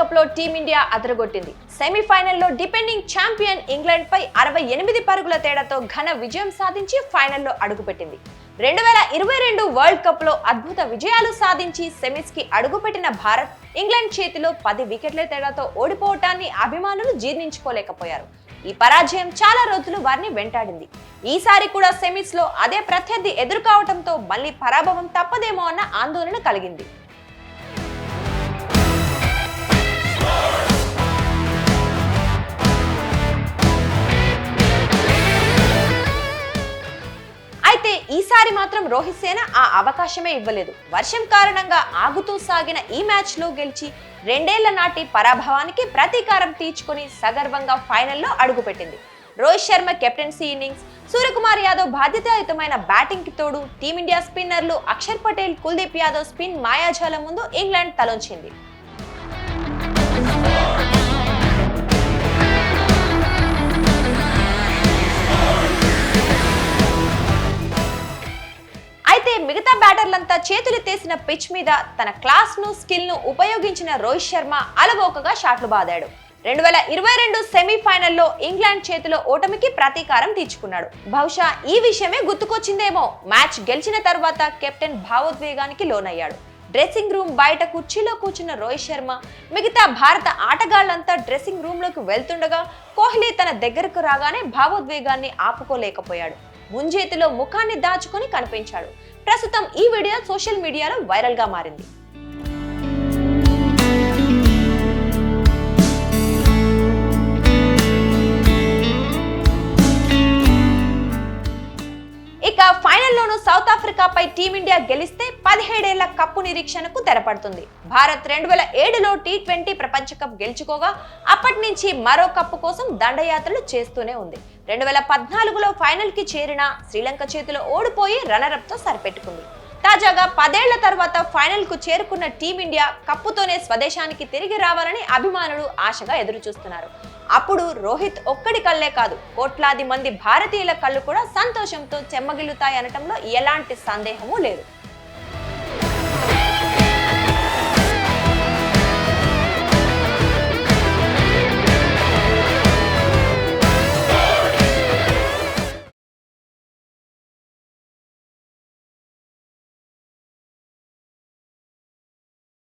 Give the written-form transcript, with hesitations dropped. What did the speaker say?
Cup లో team India అదరగొట్టింది. సెమీఫైనల్లో defending champion England పై 68 పరుగుల తేడాతో ఘన విజయం సాధించి ఫైనల్లో అడుగుపెట్టింది. 2022 వరల్డ్ కప్ లో అద్భుత విజయాలు సాధించి సెమీస్ కి అడుగుపెట్టిన భారత్ ఇంగ్లాండ్ చేతిలో 10 వికెట్ల తేడాతో ఓడిపోవటాన్ని అభిమానులు జీర్ణించుకోలేకపోయారు. ఈ పరాజయం చాలా రోజులు వారిని వెంటాడింది. ఈసారి కూడా సెమీస్ లో అదే ప్రత్యర్థి ఎదురుకావటంతో మళ్లీ పరాభవం తప్పదేమో అన్న ఆందోళన కలిగింది. అయితే ఈసారి మాత్రం రోహిత్ సేన ఆ అవకాశమే ఇవ్వలేదు. వర్షం కారణంగా ఆగుతూ సాగిన ఈ మ్యాచ్ లో గెలిచి 2 ఏళ్ల నాటి పరాభవానికి ప్రతీకారం తీర్చుకుని సగర్వంగా ఫైనల్లో అడుగుపెట్టింది. రోహిత్ శర్మ కెప్టెన్సీ ఇన్నింగ్స్, సూర్యకుమార్ యాదవ్ బాధ్యతాయుతమైన బ్యాటింగ్ కి తోడు టీమిండియా స్పిన్నర్లు అక్షర్ పటేల్, కుల్దీప్ యాదవ్ స్పిన్ మాయాజాలం ముందు ఇంగ్లాండ్ తలొంచింది. మిగతా బ్యాటర్లంతా చేతులెత్తేసిన పిచ్ మీద తన క్లాస్ ను స్కిల్ ను ఉపయోగించిన రోహిత్ శర్మ అలవోకగా షాట్లు బాదాడు. 2022 సెమీఫైనల్లో ఇంగ్లాండ్ చేతిలో ఓటమికి ప్రతీకారం తీర్చుకున్నాడు. బహుశా ఈ విషయమే గుర్తుకొచ్చిందేమో. మ్యాచ్ గెలిచిన తర్వాత కెప్టెన్ భావోద్వేగానికి లోనయ్యాడు. డ్రెస్సింగ్ రూమ్ బయట కుర్చీలో కూర్చున్న రోహిత్ శర్మ మిగతా భారత ఆటగాళ్లంతా డ్రెస్సింగ్ రూమ్ లోకి వెళ్తుండగా కోహ్లీ తన దగ్గరకు రాగానే భావోద్వేగాన్ని ఆపుకోలేకపోయాడు. ముంజేతిలో ముఖాన్ని దాచుకొని కనిపించాడు. ప్రస్తుతం ఈ వీడియో సోషల్ మీడియాలో వైరల్ గా మారింది. ఇక ఫైనల్లోనూ సౌత్ ఆఫ్రికాపై టీమిండియా గెలిస్తే 17 ఏళ్ల కప్పు నిరీక్షణకు తెరపడుతుంది. భారత్ 2007లో T20 ప్రపంచ కప్ గెలుచుకోగా అప్పటి నుంచి మరో కప్పు కోసం దండయాత్రలు చేస్తూనే ఉంది. 2014లో ఫైనల్ కి చేరిన శ్రీలంక చేతిలో ఓడిపోయి రన్నరప్ తో సరిపెట్టుకుంది. తాజాగా 10 ఏళ్ల తర్వాత ఫైనల్ కు చేరుకున్న టీమిండియా కప్పుతోనే స్వదేశానికి తిరిగి రావాలని అభిమానులు ఆశగా ఎదురు చూస్తున్నారు. అప్పుడు రోహిత్ ఒక్కడి కళ్ళే కాదు, కోట్లాది మంది భారతీయుల కళ్ళు కూడా సంతోషంతో చెమ్మగిల్లుతాయనటంలో ఎలాంటి సందేహమూ లేదు.